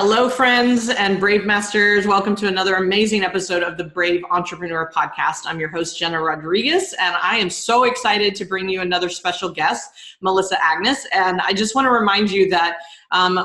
Hello, friends and Brave Masters. Welcome to another amazing episode of the Brave Entrepreneur Podcast. I'm your host, Jena Rodriguez, and I am so excited to bring you another special guest, Melissa Agnes. And I just want to remind you that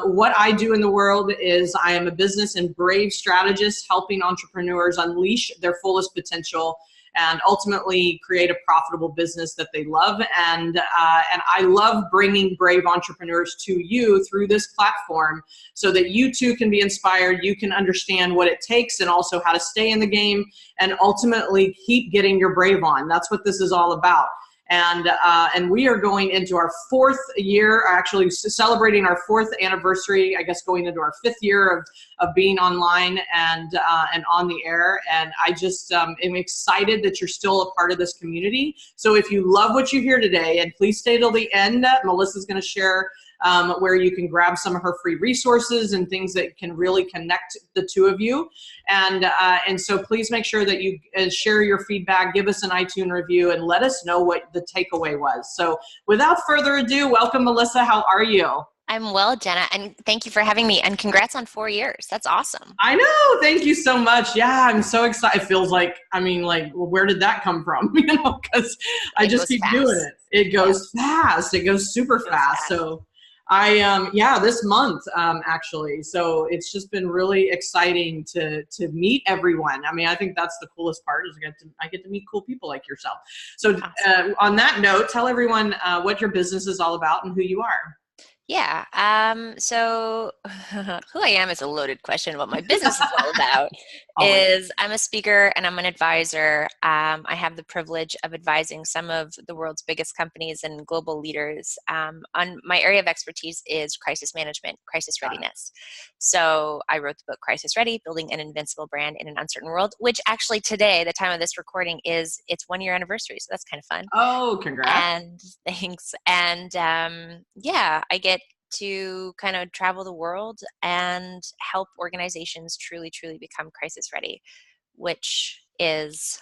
what I do in the world is I am a business and brave strategist helping entrepreneurs unleash their fullest potential and ultimately create a profitable business that they love. And I love bringing brave entrepreneurs to you through this platform so that you too can be inspired, you can understand what it takes and also how to stay in the game and ultimately keep getting your brave on. That's what this is all about. And we are going into our fourth year, actually celebrating our fourth anniversary, I guess going into our fifth year of being online and on the air. And I just am excited that you're still a part of this community. So if you love what you hear today, and please stay till the end, Melissa's going to share where you can grab some of her free resources and things that can really connect the two of you. And so please make sure that you share your feedback, give us an iTunes review, and let us know what the takeaway was. So without further ado, welcome, Melissa. How are you? I'm well, Jena, and thank you for having me, and congrats on 4 years. That's awesome. I know. Thank you so much. Yeah, I'm so excited. It feels like, well, where did that come from? Because I just keep doing it. It goes fast. It goes super fast. So this month, actually. So it's just been really exciting to meet everyone. I think that's the coolest part is I get to meet cool people like yourself. So on that note, tell everyone what your business is all about and who you are. Yeah. So who I am is a loaded question. What my business is all about is I'm a speaker and I'm an advisor. I have the privilege of advising some of the world's biggest companies and global leaders. On my area of expertise is crisis management, crisis readiness. So I wrote the book Crisis Ready, Building an Invincible Brand in an Uncertain World, which actually today, the time of this recording, is its 1 year anniversary. So that's kind of fun. Oh, congrats. And thanks. And I get to kind of travel the world and help organizations truly become crisis ready, which is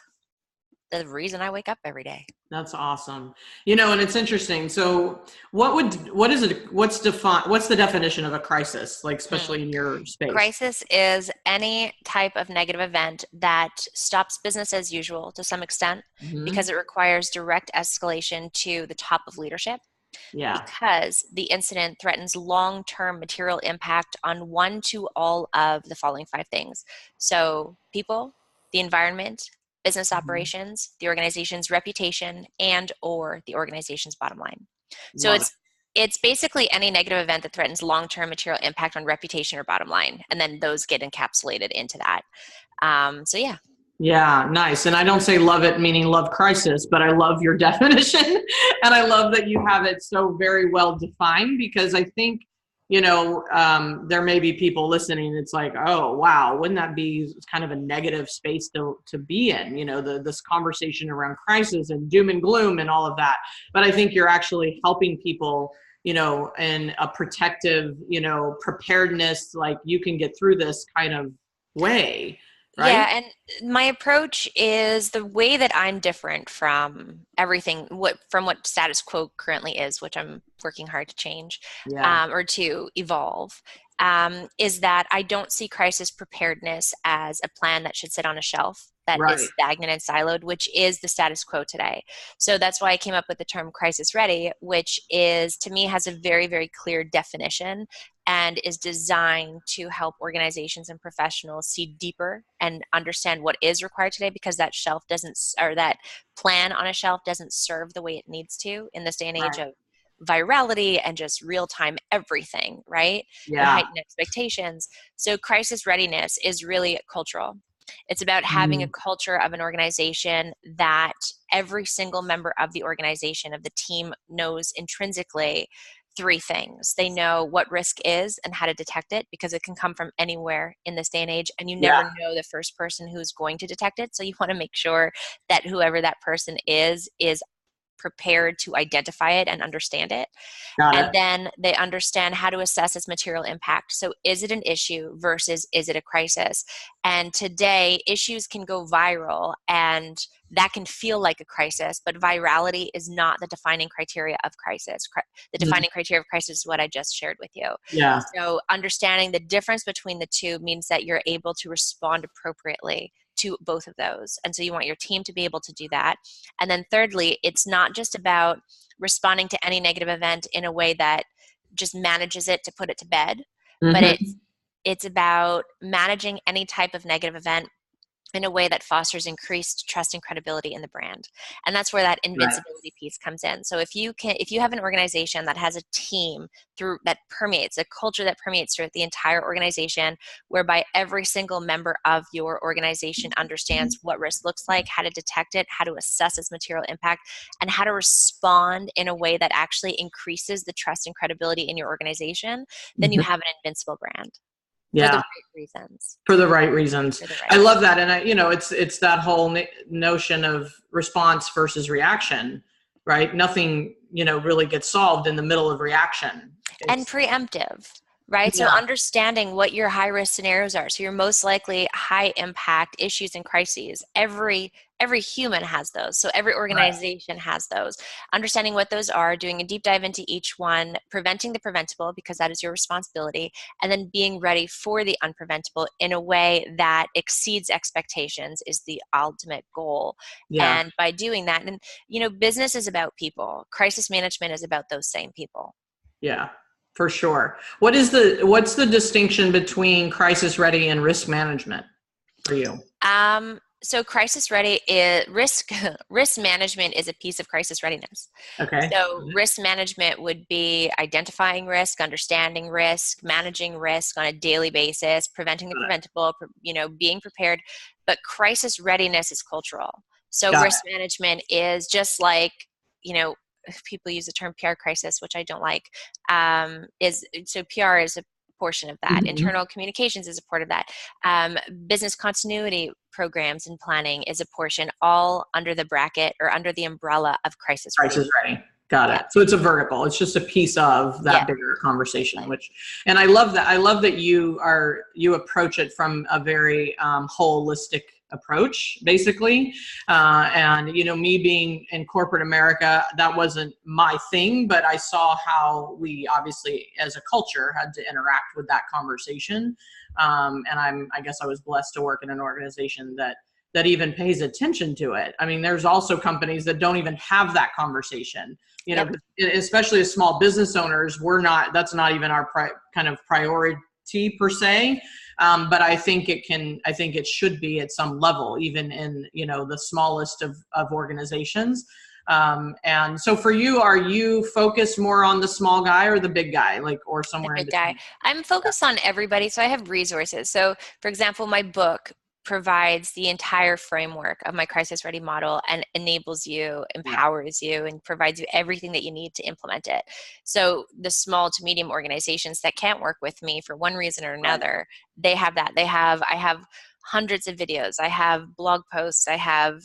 the reason I wake up every day. That's awesome. And it's interesting. So what's the definition of a crisis, like especially in your space? Crisis is any type of negative event that stops business as usual to some extent because it requires direct escalation to the top of leadership. Yeah. Because the incident threatens long-term material impact on one to all of the following 5 things. So people, the environment, business operations, the organization's reputation, and or the organization's bottom line. So it's basically any negative event that threatens long-term material impact on reputation or bottom line. And then those get encapsulated into that. Yeah, nice. And I don't say love it meaning love crisis, but I love your definition. And I love that you have it so very well defined because I think, there may be people listening. It's like, oh, wow, wouldn't that be kind of a negative space to be in, this conversation around crisis and doom and gloom and all of that. But I think you're actually helping people, in a protective, preparedness, like you can get through this kind of way. Right? Yeah, and my approach is the way that I'm different from everything, from what status quo currently is, which I'm working hard to change or to evolve, is that I don't see crisis preparedness as a plan that should sit on a shelf that is stagnant and siloed, which is the status quo today. So that's why I came up with the term crisis ready, which is, to me, has a very, very clear definition and is designed to help organizations and professionals see deeper and understand what is required today, because that shelf that plan on a shelf doesn't serve the way it needs to in this day and age of virality and just real-time everything, right? Yeah. And heightened expectations. So crisis readiness is really cultural. It's about having a culture of an organization that every single member of the organization, of the team, knows intrinsically 3 things. They know what risk is and how to detect it, because it can come from anywhere in this day and age, and you never know the first person who's going to detect it. So you want to make sure that whoever that person is prepared to identify it and understand it. Got And it. then they understand how to assess its material impact. So is it an issue versus is it a crisis? And today, issues can go viral, and that can feel like a crisis, but virality is not the defining criteria of crisis. The defining criteria of crisis is what I just shared with you. Yeah. So understanding the difference between the two means that you're able to respond appropriately to both of those. And so you want your team to be able to do that. And then thirdly, it's not just about responding to any negative event in a way that just manages it to put it to bed, but it's about managing any type of negative event in a way that fosters increased trust and credibility in the brand. And that's where that invincibility piece comes in. So if you have an organization that has a team that permeates, a culture that permeates throughout the entire organization, whereby every single member of your organization understands what risk looks like, how to detect it, how to assess its material impact, and how to respond in a way that actually increases the trust and credibility in your organization, then you have an invincible brand. Yeah. For the right reasons. For the right reasons. I love that. And it's that whole notion of response versus reaction, right? Nothing, really gets solved in the middle of reaction. And preemptive, right? Yeah. So understanding what your high risk scenarios are. So your most likely high impact issues and crises. Every human has those. So every organization has those. Understanding what those are, doing a deep dive into each one, preventing the preventable because that is your responsibility, and then being ready for the unpreventable in a way that exceeds expectations is the ultimate goal. Yeah. And by doing that, and business is about people. Crisis management is about those same people. Yeah, for sure. What's the distinction between crisis ready and risk management for you? So crisis ready is risk management is a piece of crisis readiness. Okay. So risk management would be identifying risk, understanding risk, managing risk on a daily basis, preventing the preventable, being prepared. But crisis readiness is cultural. So risk management is just like, people use the term PR crisis, which I don't like, so PR is a portion of that. Internal communications is a part of that. Business continuity programs and planning is a portion, all under the bracket or under the umbrella of crisis ready. Got it. So it's a vertical. It's just a piece of that bigger conversation, and I love that. I love that you approach it from a very holistic approach, basically. And me being in corporate America, that wasn't my thing, but I saw how we obviously as a culture had to interact with that conversation. And I guess I was blessed to work in an organization that even pays attention to it. I mean, there's also companies that don't even have that conversation, especially as small business owners, that's not even our kind of priority per se. But I think it should be at some level, even in, the smallest of organizations. And so for you, are you focused more on the small guy or the big guy, or somewhere the big guy? I'm focused on everybody. So I have resources. So for example, my book provides the entire framework of my crisis ready model and enables you, empowers you, and provides you everything that you need to implement it. So the small to medium organizations that can't work with me for one reason or another, they have that. I have hundreds of videos. I have blog posts. I have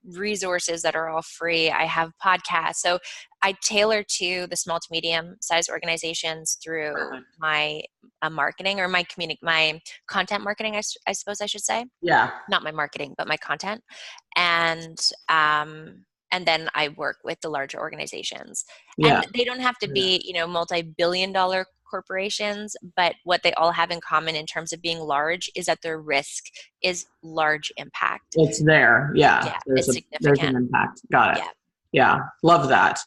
resources that are all free. I have podcasts. So I tailor to the small to medium size organizations through my marketing or my content marketing, I suppose I should say. Yeah. Not my marketing, but my content. And then I work with the larger organizations. Yeah. And they don't have to be, multi-billion-dollar corporations, but what they all have in common in terms of being large is that their risk is large impact. It's there. Yeah. It's significant. There's an impact. Got it. Yeah. Love that.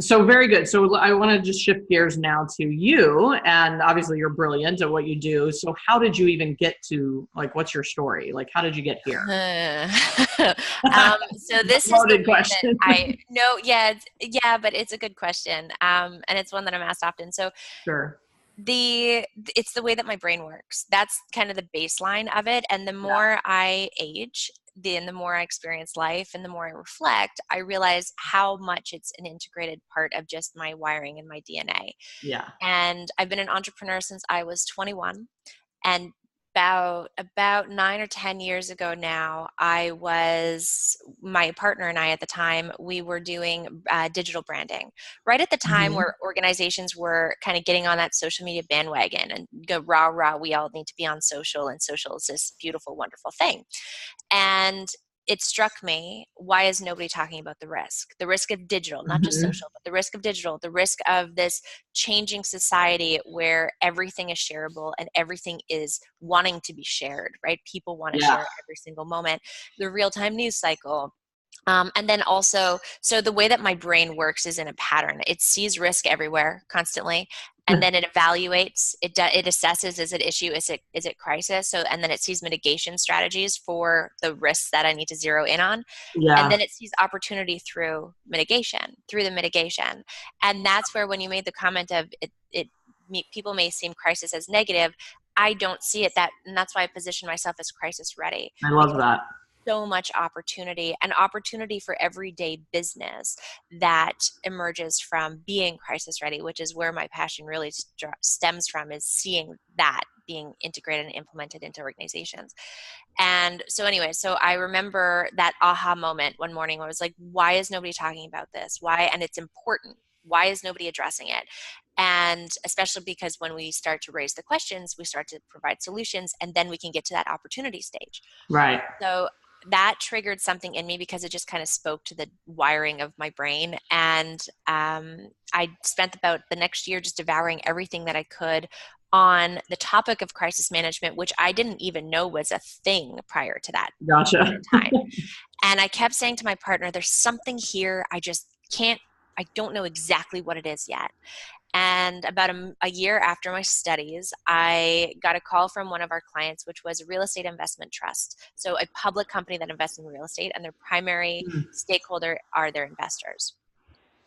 So very good. So I want to just shift gears now to you, and obviously you're brilliant at what you do. So how did you even get to, what's your story? How did you get here? So this is the question. But it's a good question. And it's one that I'm asked often. So sure. It's the way that my brain works. That's kind of the baseline of it. And the more I age, the more I experience life and the more I reflect, I realize how much it's an integrated part of just my wiring and my DNA. Yeah. And I've been an entrepreneur since I was 21. And about 9 or 10 years ago now, my partner and I at the time, we were doing digital branding. Right at the time where organizations were kind of getting on that social media bandwagon and go, rah, rah, we all need to be on social, and social is this beautiful, wonderful thing. And it struck me, why is nobody talking about the risk of digital, not just social, but the risk of digital, the risk of this changing society where everything is shareable and everything is wanting to be shared, right? People want to share every single moment. The real-time news cycle. And then also, so the way that my brain works is in a pattern. It sees risk everywhere constantly, and then it evaluates, it assesses, is it issue, is it crisis? So, and then it sees mitigation strategies for the risks that I need to zero in on. Yeah. And then it sees opportunity through the mitigation. And that's where, when you made the comment of people may seem crisis as negative, I don't see it and that's why I position myself as crisis ready. I love that. So much opportunity, and opportunity for everyday business that emerges from being crisis ready, which is where my passion really stems from, is seeing that being integrated and implemented into organizations. And so anyway, so I remember that aha moment one morning where I was like, why is nobody talking about this? Why? And it's important. Why is nobody addressing it? And especially because when we start to raise the questions, we start to provide solutions, and then we can get to that opportunity stage. Right. So that triggered something in me, because it just kind of spoke to the wiring of my brain. And I spent about the next year just devouring everything that I could on the topic of crisis management, which I didn't even know was a thing prior to that time. And I kept saying to my partner, there's something here. I don't know exactly what it is yet. And about a year after my studies, I got a call from one of our clients, which was a real estate investment trust. So a public company that invests in real estate, and their primary stakeholder are their investors.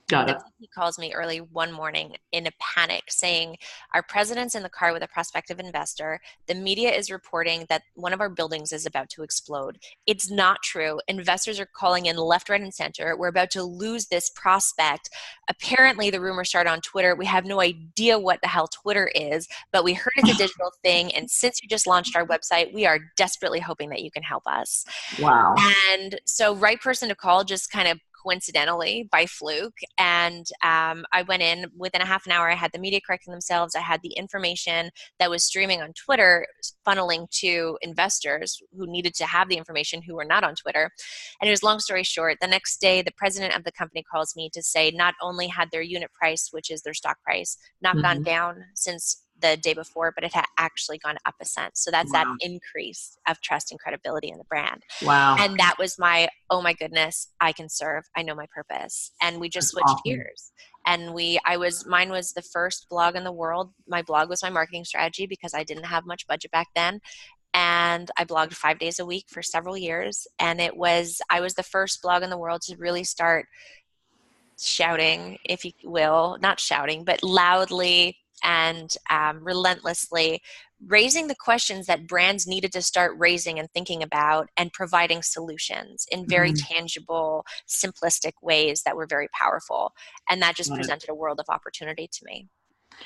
Got it. He calls me early one morning in a panic saying, our president's in the car with a prospective investor. The media is reporting that one of our buildings is about to explode. It's not true. Investors are calling in left, right, and center. We're about to lose this prospect. Apparently, the rumor started on Twitter. We have no idea what the hell Twitter is, but we heard it's a digital thing. And since you just launched our website, we are desperately hoping that you can help us. Wow. And so, right person to call, just kind of coincidentally, by fluke. And I went in within a half an hour. I had the media correcting themselves. I had the information that was streaming on Twitter funneling to investors who needed to have the information, who were not on Twitter. And it was, long story short, the next day, the president of the company calls me to say not only had their unit price, which is their stock price, not gone down since the day before, but it had actually gone up a cent. So that's that increase of trust and credibility in the brand. Wow. And that was my, oh my goodness, I can serve. I know my purpose. And we just switched gears. And mine was the first blog in the world. My blog was my marketing strategy, because I didn't have much budget back then. And I blogged 5 days a week for several years. And I was the first blog in the world to really start shouting, if you will, not shouting, but loudly and relentlessly raising the questions that brands needed to start raising and thinking about, and providing solutions in very tangible, simplistic ways that were very powerful. And that just presented a world of opportunity to me.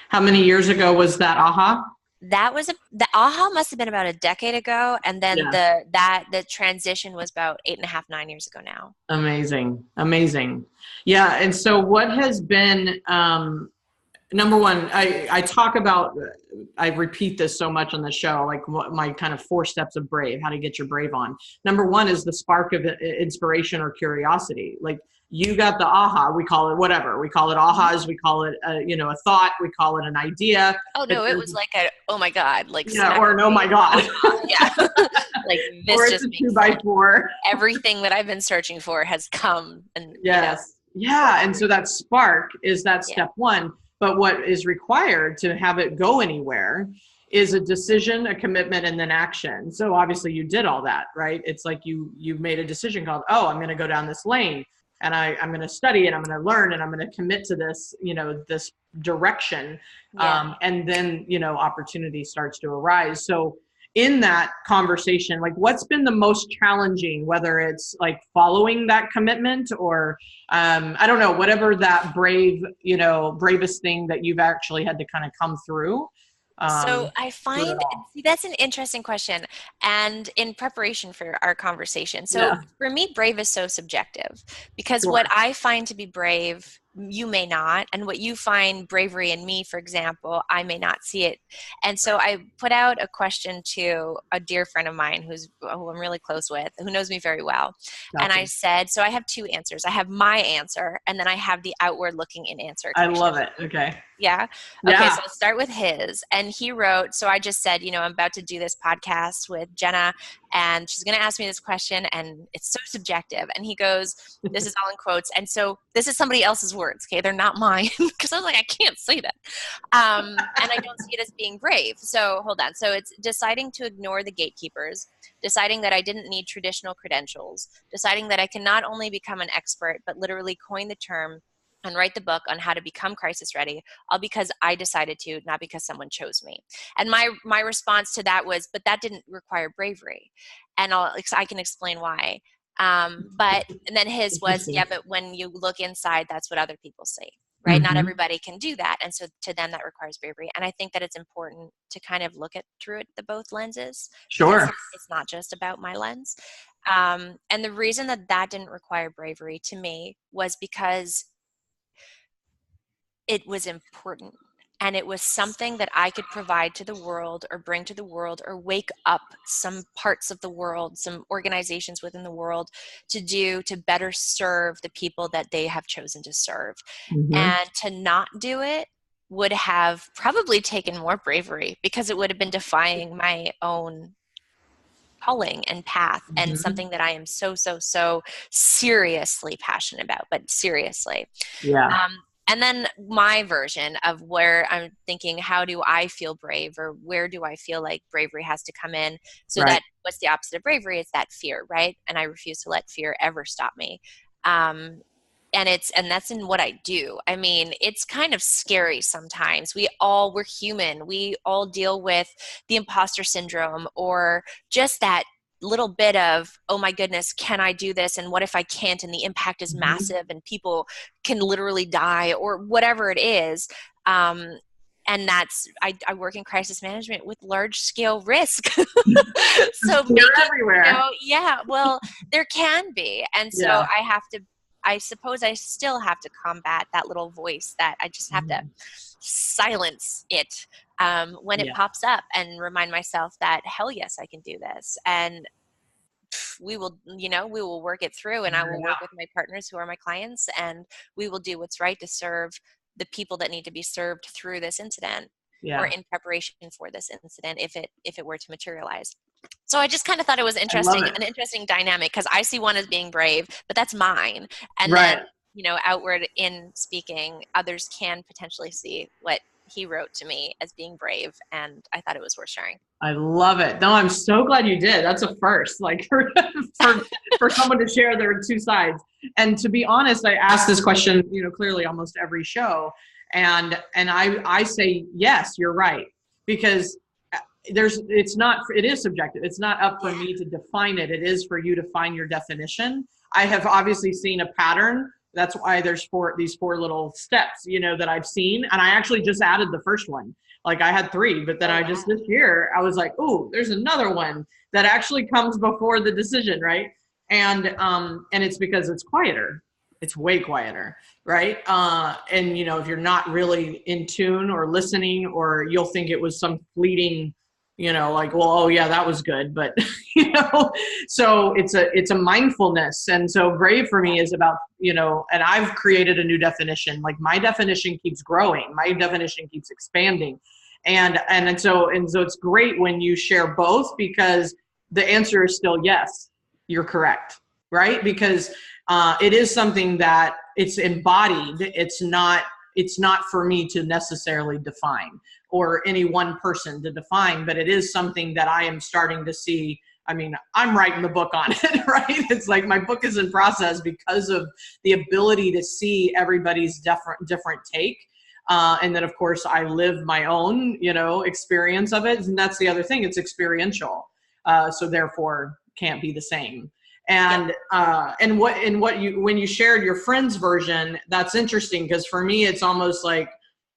How many years ago was that aha? The aha must have been about a decade ago. And then the transition was about 8.5, 9 years ago now. Amazing. Yeah. And so what has been, number one, I talk about, I repeat this so much on the show, like what my kind of 4 steps of brave, how to get your brave on. Number one is the spark of inspiration or curiosity. Like, you got the aha, we call it whatever. We call it ahas, we call it, a thought, we call it an idea. Oh no, it was like oh my God. Like, or an oh my God. Yeah. Like, this or just makes 2x4. Everything that I've been searching for has come. And yes. Yeah. And so that spark is that step one. But what is required to have it go anywhere is a decision, a commitment, and then action. So obviously you did all that, right? It's like you made a decision called, oh, I'm going to go down this lane, and I'm going to study, and I'm going to learn, and I'm going to commit to this, this direction. And then, opportunity starts to arise. So in that conversation, like, what's been the most challenging, whether it's like following that commitment or, I don't know, whatever that bravest thing that you've actually had to kind of come through. So I through it find, all? see, that's an interesting question. And in preparation for our conversation, so Yeah, for me, brave is so subjective because what sure. I find to be brave, you may not. And what you find bravery in me, for example, I may not see it. And so Right. I put out a question to a dear friend of mine who I'm really close with, who knows me very well. And I Gotcha. said, so I have two answers. I have my answer, and then I have the outward looking in answer. I Can I share love that? it. Okay. Yeah. Okay. Yeah. So I'll start with his. And he wrote, so I just said, I'm about to do this podcast with Jena, and she's going to ask me this question, and it's so subjective. And he goes, this is all in quotes. And so this is somebody else's words. Okay. They're not mine. Because I was like, I can't say that. And I don't see it as being brave. So hold on. So it's deciding to ignore the gatekeepers, deciding that I didn't need traditional credentials, deciding that I can not only become an expert, but literally coin the term and write the book on how to become crisis ready, all because I decided to, not because someone chose me. And my response to that was, but that didn't require bravery. And I can explain why. And then his was, Interesting. yeah, but when you look inside, that's what other people see, right? Not Hmm. everybody can do that. And so to them, that requires bravery. And I think that it's important to kind of look at through it, the both lenses, because Sure. it's not just about my lens. And the reason that that didn't require bravery to me was because it was important, and it was something that I could provide to the world or bring to the world or wake up some parts of the world, some organizations within the world to do to better serve the people that they have chosen to serve. Hmm. And to not do it would have probably taken more bravery because it would have been defying my own calling and path and Hmm. something that I am so, so, so seriously passionate about, but seriously. Yeah. And then my version of where I'm thinking, how do I feel brave, or where do I feel like bravery has to come in, so Right. that what's the opposite of bravery? It's that fear, right? And I refuse to let fear ever stop me. Um, and that's in what I do. I mean, it's kind of scary sometimes. We're human. We all deal with the imposter syndrome, or just that little bit of, oh my goodness, can I do this? And what if I can't? And the impact is Hmm. massive and people can literally die, or whatever it is. And I work in crisis management with large scale risk. So You're making, everywhere. yeah, well, there can be. And so Yeah. I suppose I still have to combat that little voice that I just have to Mhm. silence it when it Yeah. pops up, and remind myself that, hell yes, I can do this. And we will work it through, and I will work with my partners who are my clients, and we will do what's right to serve the people that need to be served through this incident, or Yeah. in preparation for this incident, if it were to materialize. So I just kind of thought it was I love it. an interesting dynamic, because I see one as being brave, but that's mine. And then, Right. outward in speaking, others can potentially see what he wrote to me as being brave, and I thought it was worth sharing. I love it. No, I'm so glad you did. That's a first, like for for someone to share their two sides. And to be honest, I ask this question, clearly almost every show, and I say yes, you're right, because it is subjective. It's not up for Yeah. me to define it. It is for you to find your definition. I have obviously seen a pattern. That's why there's these four little steps, that I've seen, and I actually just added the first one. Like I had three, but then Oh, I wow. just this year I was like, oh, there's another one that actually comes before the decision, right? And it's because it's quieter. It's way quieter, right? And if you're not really in tune or listening, or you'll think it was some fleeting, like, well, oh yeah, that was good, but so it's a mindfulness. And so brave for me is about, and I've created a new definition. Like my definition keeps growing, my definition keeps expanding. And so it's great when you share both, because the answer is still yes, you're correct, right? Because it is something that it's embodied. It's not for me to necessarily define, or any one person to define, but it is something that I am starting to see. I mean, I'm writing the book on it, right? It's like my book is in process because of the ability to see everybody's different take. And then of course I live my own, experience of it. And that's the other thing, it's experiential. So therefore can't be the same. Yep. And when you shared your friend's version, that's interesting, because for me, it's almost like,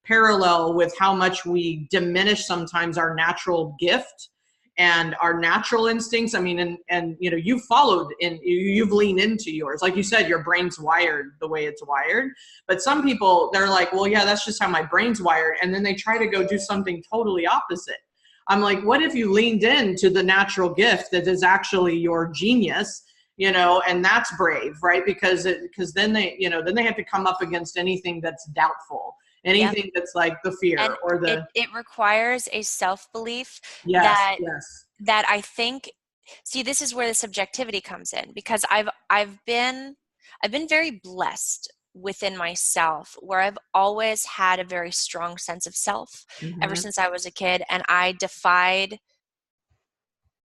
parallel with how much we diminish sometimes our natural gift and our natural instincts. I mean, and you know, you've followed and you've leaned into yours. Like you said, your brain's wired the way it's wired. But some people, they're like, well, yeah, that's just how my brain's wired. And then they try to go do something totally opposite. I'm like, what if you leaned into the natural gift that is actually your genius, you know, and that's brave, right? Because then they, you know, then they have to come up against anything that's doubtful. Anything that's like the fear and or the it requires a self-belief yes, that I think, see, this is where the subjectivity comes in, because I've been very blessed within myself, where I've always had a very strong sense of self ever since I was a kid, and I defied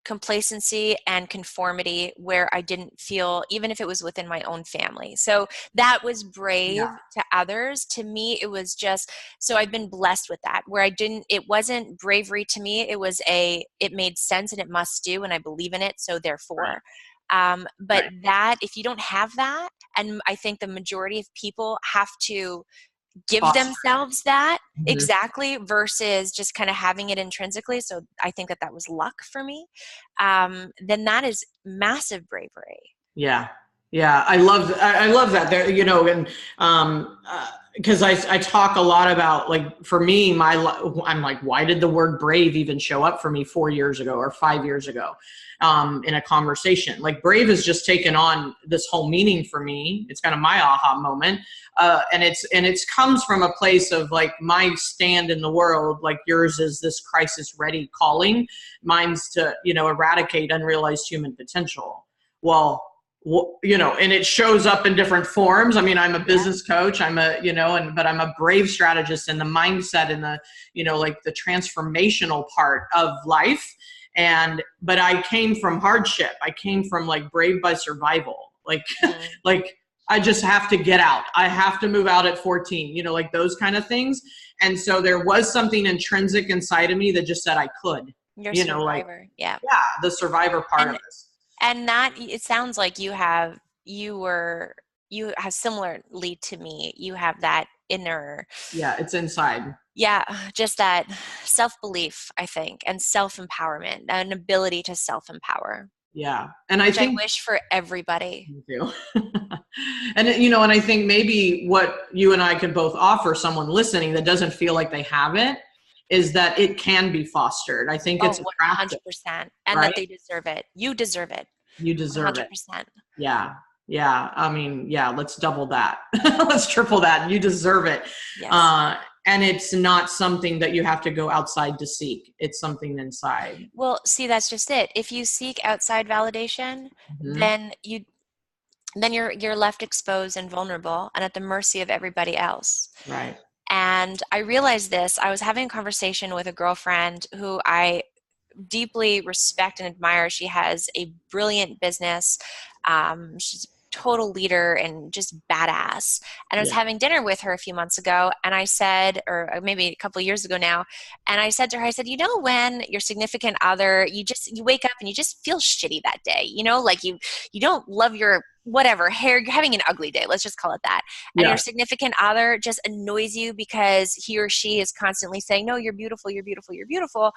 complacency and conformity where I didn't feel, even if it was within my own family. So that was brave to others. To me, it was just, so I've been blessed with that, where it wasn't bravery to me. It made sense and it must do, and I believe in it. So therefore, but that, if you don't have that, and I think the majority of people have to give themselves that exactly, versus just kind of having it intrinsically. So I think that was luck for me. Then that is massive bravery. Yeah. I love that there, you know, and because I talk a lot about, like, for me, I'm like, why did the word brave even show up for me 4 years ago or 5 years ago in a conversation? Like, brave has just taken on this whole meaning for me. It's kind of my aha moment. And it's comes from a place of, like, my stand in the world, like yours is this crisis ready calling. Mine's to, you know, eradicate unrealized human potential. Well, you know, and it shows up in different forms. I mean, I'm a business coach, but I'm a brave strategist, and the mindset and the, you know, like the transformational part of life. But I came from hardship. I came from, like, brave by survival. Like, like, I just have to get out. I have to move out at 14, you know, like those kind of things. And so there was something intrinsic inside of me that just said I could, you know, like, the survivor part of this. And that, it sounds like you have similarly to me, you have that inner. Yeah, it's inside. Yeah, just that self-belief, I think, and self-empowerment, an ability to self-empower. Yeah. And I wish for everybody. Me too. And, you know, and I think maybe what you and I could both offer someone listening that doesn't feel like they have it is that it can be fostered. I think it's 100%. And right? That they deserve it. You deserve it. You deserve 100%. it. Yeah. I mean, let's double that. Let's triple that. You deserve it. Yes. And it's not something that you have to go outside to seek. It's something inside. Well, see, that's just it. If you seek outside validation, then you're left exposed and vulnerable and at the mercy of everybody else. Right. And I realized this. I was having a conversation with a girlfriend who I deeply respect and admire. She has a brilliant business. She's a total leader and just badass. And I was having dinner with her a few months ago, and I said, or maybe a couple of years ago now, and I said to her, you know, when your significant other, you wake up and you just feel shitty that day, you know, like you don't love your whatever hair, you're having an ugly day, let's just call it that. And your significant other just annoys you because he or she is constantly saying, no, you're beautiful, you're beautiful, you're beautiful.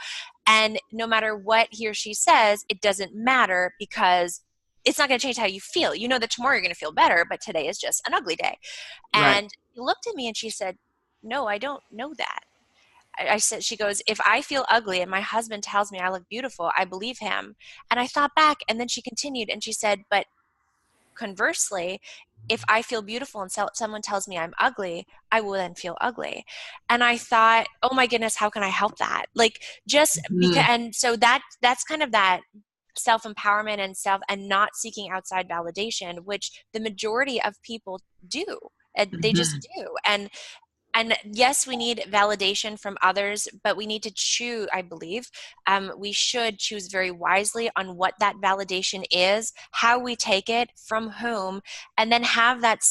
And no matter what he or she says, it doesn't matter, because it's not going to change how you feel. You know that tomorrow you're going to feel better, but today is just an ugly day. And she looked at me and she said, no, I don't know that. I said, she goes, if I feel ugly and my husband tells me I look beautiful, I believe him. And I thought back, and then she continued and she said, but conversely, if I feel beautiful and someone tells me I'm ugly, I will then feel ugly. And I thought, oh my goodness, how can I help that? Like, just because, and so that's kind of that self-empowerment and not seeking outside validation, which the majority of people do. They just do. And yes, we need validation from others, but we need to choose, I believe, we should choose very wisely on what that validation is, how we take it, from whom, and then have that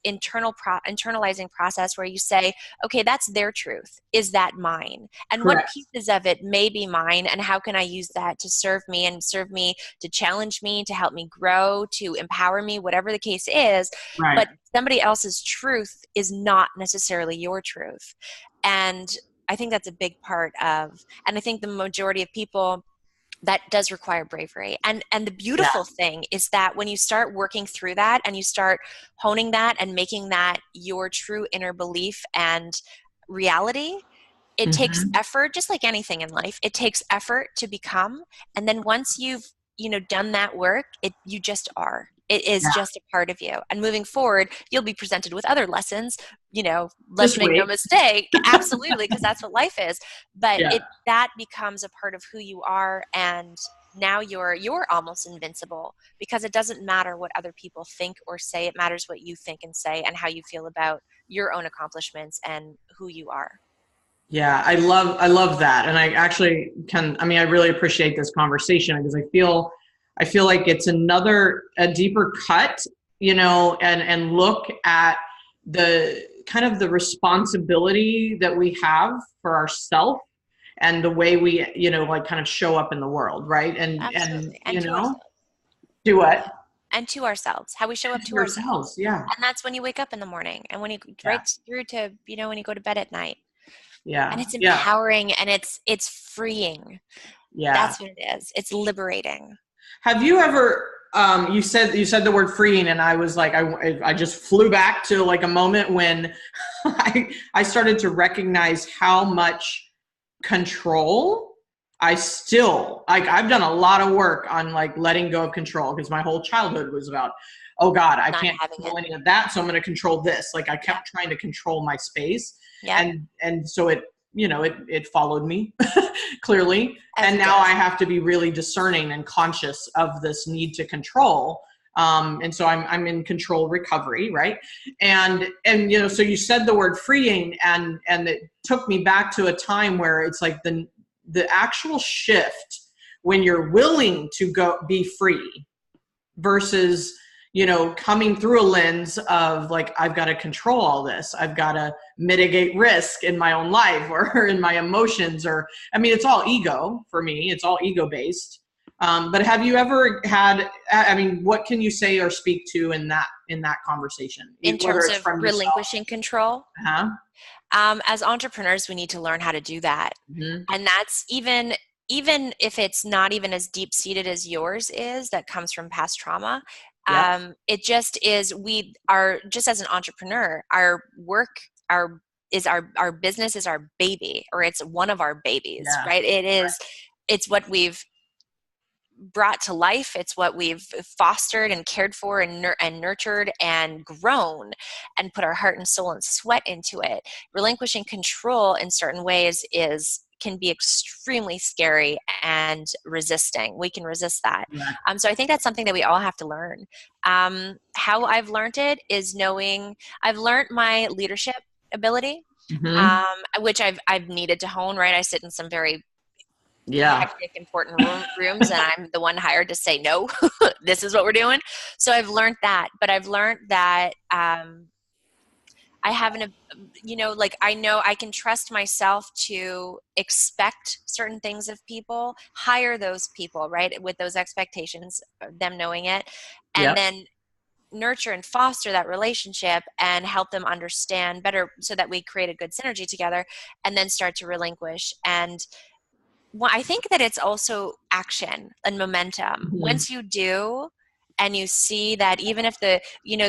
internalizing process where you say, okay, that's their truth. Is that mine? And what pieces of it may be mine, and how can I use that to serve me to challenge me, to help me grow, to empower me, whatever the case is. But somebody else's truth is not necessarily your truth. And I think that's a big part of, and I think the majority of people, that does require bravery. And the beautiful thing is that when you start working through that and you start honing that and making that your true inner belief and reality, it takes effort, just like anything in life. It takes effort to become. And then once you've, done that work, you just are. It is just a part of you. And moving forward, you'll be presented with other lessons, let's make no mistake. Absolutely, because that's what life is. But that becomes a part of who you are. And now you're almost invincible, because it doesn't matter what other people think or say. It matters what you think and say and how you feel about your own accomplishments and who you are. Yeah, I love that. And I actually I really appreciate this conversation, because I feel like it's a deeper cut, and look at the kind of the responsibility that we have for ourselves and the way we, kind of show up in the world. Right. Absolutely. And to ourselves. Do what? And to ourselves, how we show up to ourselves. Yeah. And that's when you wake up in the morning, and when you right through to, when you go to bed at night. Yeah. And it's empowering and it's freeing. Yeah. That's what it is. It's liberating. Have you ever, you said the word freeing, and I was like, I just flew back to like a moment when I started to recognize how much control I've done a lot of work on like letting go of control, because my whole childhood was about, oh God, I can't control any of that, so I'm going to control this. Like I kept trying to control my space. And so it followed me clearly. And now I have to be really discerning and conscious of this need to control. And so I'm in control recovery. Right. And, so you said the word freeing, and it took me back to a time where it's like the actual shift when you're willing to go be free versus, coming through a lens of like, I've got to control all this. I've got to mitigate risk in my own life or in my emotions, it's all ego for me. It's all ego based. But have you ever had, what can you say or speak to in that conversation? In terms of relinquishing control? As entrepreneurs, we need to learn how to do that. And that's even if it's not even as deep seated as yours is, that comes from past trauma. It just is, we are just, as an entrepreneur, our work, our business is our baby, or it's one of our babies, right? It is, it's what we've brought to life. It's what we've fostered and cared for and nurtured and grown and put our heart and soul and sweat into it. Relinquishing control in certain ways can be extremely scary and resisting. We can resist that. So I think that's something that we all have to learn. How I've learned it is I've learned my leadership ability, which I've needed to hone, right? I sit in some very hectic, important rooms, and I'm the one hired to say, no, this is what we're doing. So I've learned that, but I've learned that, I have I know I can trust myself to expect certain things of people, hire those people, right, with those expectations, them knowing it, and then nurture and foster that relationship and help them understand better, so that we create a good synergy together, and then start to relinquish. And I think that it's also action and momentum. Once you do, and you see that even if the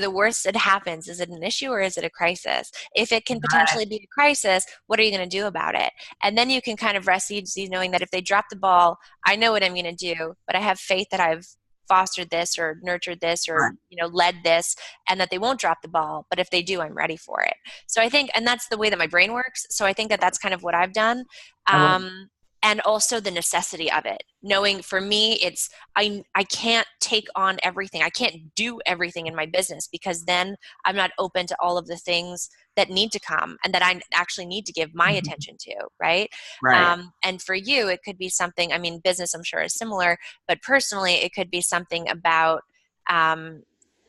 worst that happens, is it an issue or is it a crisis? If it can potentially be a crisis, what are you going to do about it? And then you can kind of rest easy, knowing that if they drop the ball, I know what I'm going to do, but I have faith that I've fostered this or nurtured this or led this, and that they won't drop the ball. But if they do, I'm ready for it. So I think, and that's the way that my brain works. So I think that that's kind of what I've done. And also the necessity of it. Knowing, for me, it's I can't take on everything. I can't do everything in my business, because then I'm not open to all of the things that need to come and that I actually need to give my attention to, right? And for you, it could be something, business I'm sure is similar, but personally, it could be something about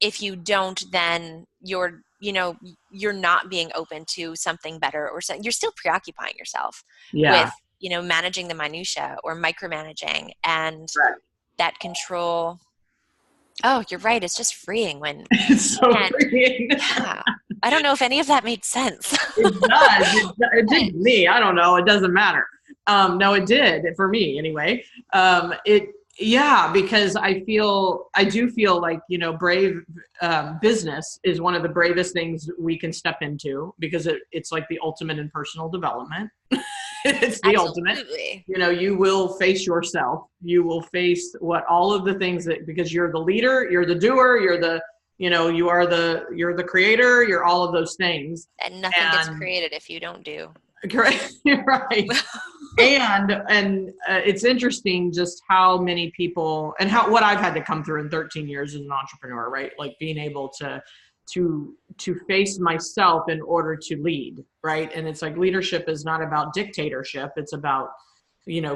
if you don't, then you're not being open to something better, or something. You're still preoccupying yourself with managing the minutia or micromanaging, and that control. Oh, you're right. It's just freeing when it's so freeing. I don't know if any of that made sense. It does. It did to me. I don't know. It doesn't matter. No, it did for me anyway. Because I do feel like, brave business is one of the bravest things we can step into, because it's like the ultimate in personal development. It's the ultimate. You will face yourself. You will face all of the things because you're the leader, you're the doer, you're the creator, you're all of those things. And nothing gets created if you don't do. Correct. Right. And it's interesting just how many people, and what I've had to come through in 13 years as an entrepreneur, right? Like being able to face myself in order to lead, right? And it's like leadership is not about dictatorship. It's about,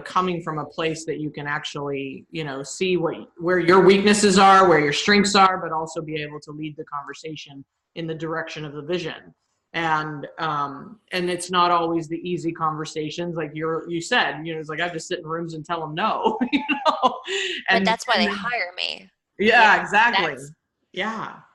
coming from a place that you can actually, see where your weaknesses are, where your strengths are, but also be able to lead the conversation in the direction of the vision. And it's not always the easy conversations. Like you said, it's like I have to sit in rooms and tell them no, but that's why they hire me. Yeah, exactly.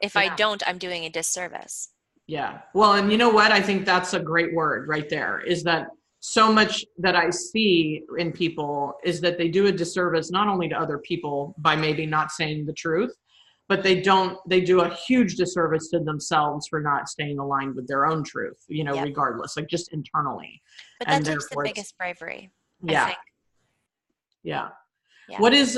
If I don't, I'm doing a disservice. Yeah. Well, and you know what? I think that's a great word right there, is that so much that I see in people is that they do a disservice, not only to other people by maybe not saying the truth, but they do a huge disservice to themselves for not staying aligned with their own truth, regardless, like just internally. But that takes the biggest bravery. Yeah. I think. Yeah. What is,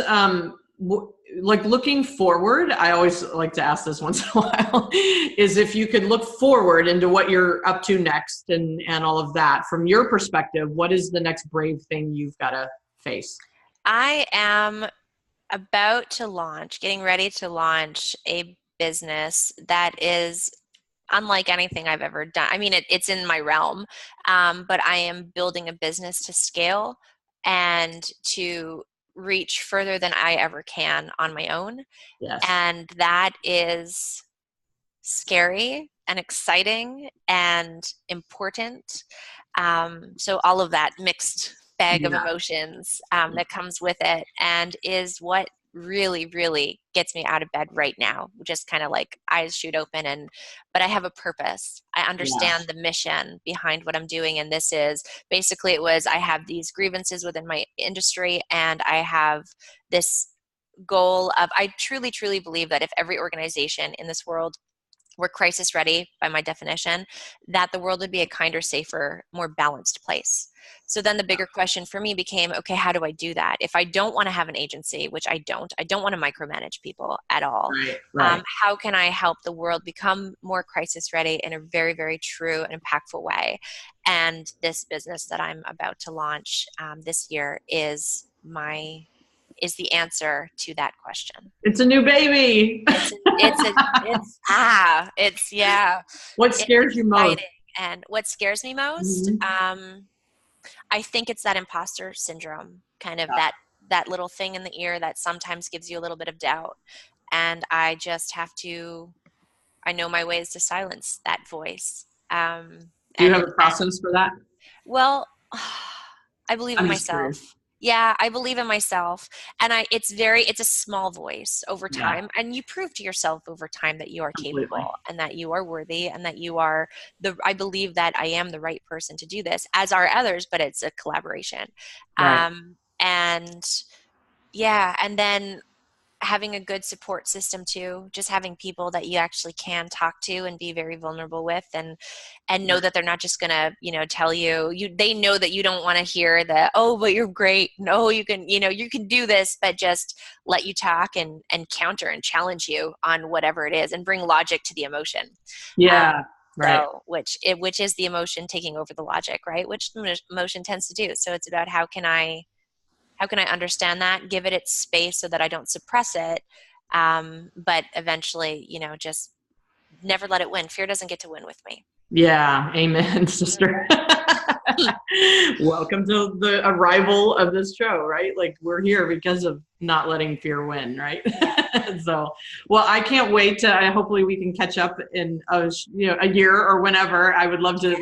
like looking forward, I always like to ask this once in a while, is if you could look forward into what you're up to next and all of that, from your perspective, what is the next brave thing you've got to face? I am getting ready to launch a business that is unlike anything I've ever done. I mean, it's in my realm, but I am building a business to scale and to reach further than I ever can on my own. Yes. And that is scary and exciting and important. So all of that mixed bag of emotions that comes with it, and is what really, really gets me out of bed right now. Just kind of like eyes shoot open, but I have a purpose. I understand the mission behind what I'm doing. And this is basically, I have these grievances within my industry, and I have this goal of, I truly, truly believe that if every organization in this world were crisis ready, by my definition, that the world would be a kinder, safer, more balanced place. So then the bigger question for me became, okay, how do I do that? If I don't want to have an agency, which I don't want to micromanage people at all. Right. How can I help the world become more crisis ready in a very, very true and impactful way? And this business that I'm about to launch this year is the answer to that question. It's a new baby. What scares you most? And what scares me most? I think it's that imposter syndrome, kind of that little thing in the ear that sometimes gives you a little bit of doubt. And I just have to, I know my ways to silence that voice. Do you have a process for that? Well, I believe in myself. Curious. Yeah, I believe in myself. And it's a small voice over time. Yeah. And you prove to yourself over time that you are capable and that you are worthy and that you are I believe that I am the right person to do this, as are others, but it's a collaboration. Right. And then having a good support system too, just having people that you actually can talk to and be very vulnerable with, and know that they're not just gonna, tell you, they know that you don't want to hear the, oh, but you're great. No, you can do this, but just let you talk and counter and challenge you on whatever it is and bring logic to the emotion. Yeah. Right. So, which is the emotion taking over the logic, right? Which the emotion tends to do. So it's about how can I understand that, give it its space so that I don't suppress it, but eventually, just never let it win. Fear doesn't get to win with me. Yeah. Amen, sister. Welcome to the arrival of this show, right? Like, we're here because of not letting fear win, right? So, well, I can't wait to, hopefully we can catch up in a year or whenever. I would love to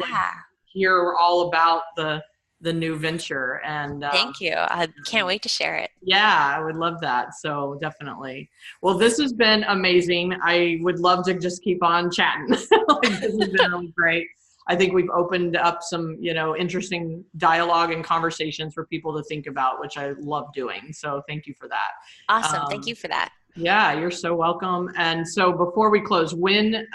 hear all about the the new venture. And thank you. I can't wait to share it. Yeah, I would love that. So definitely. Well, this has been amazing. I would love to just keep on chatting. This has been really great. I think we've opened up some, interesting dialogue and conversations for people to think about, which I love doing. So thank you for that. Awesome. Thank you for that. Yeah, you're so welcome. And so before we close, when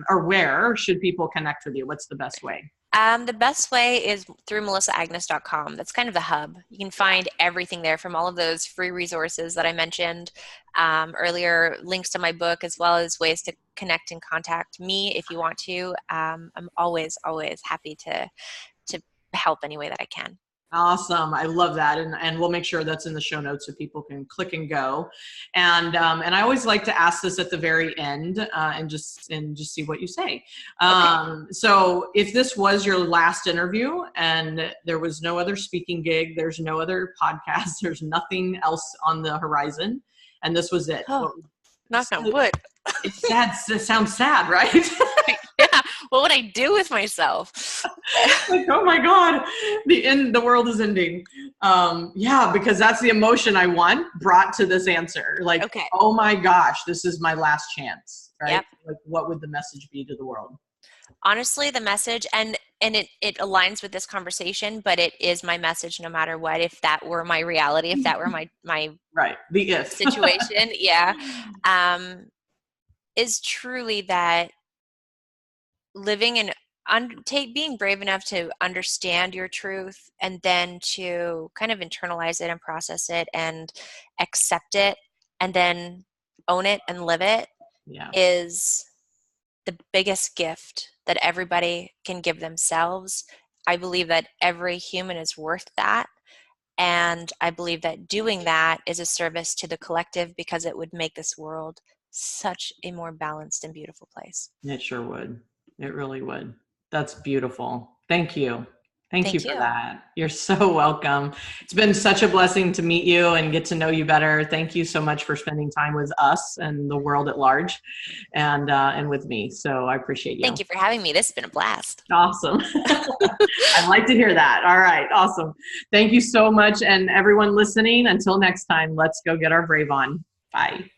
or where should people connect with you? What's the best way? The best way is through melissaagnes.com. That's kind of the hub. You can find everything there, from all of those free resources that I mentioned earlier, links to my book, as well as ways to connect and contact me if you want to. I'm always happy to help any way that I can. Awesome. I love that. And we'll make sure that's in the show notes so people can click and go. And I always like to ask this at the very end and just see what you say. Okay. So if this was your last interview and there was no other speaking gig, there's no other podcast, there's nothing else on the horizon, and this was it. Oh, knock on wood. It's sad. It sounds sad, right? Yeah. What would I do with myself? Like, oh my God, the world is ending. Yeah, because that's the emotion I want brought to this answer. Like, okay. Oh my gosh, this is my last chance, right? Yep. Like, what would the message be to the world? Honestly, the message, and it aligns with this conversation, but it is my message no matter what. If that were my reality, if that were my right, the if situation, yeah, is truly that living in being brave enough to understand your truth, and then to kind of internalize it and process it and accept it, and then own it and live it, is the biggest gift that everybody can give themselves. I believe that every human is worth that. And I believe that doing that is a service to the collective, because it would make this world such a more balanced and beautiful place. It sure would. It really would. That's beautiful. Thank you. Thank you for that. You're so welcome. It's been such a blessing to meet you and get to know you better. Thank you so much for spending time with us and the world at large, and with me. So I appreciate you. Thank you for having me. This has been a blast. Awesome. I'd like to hear that. All right. Awesome. Thank you so much. And everyone listening, until next time, let's go get our brave on. Bye.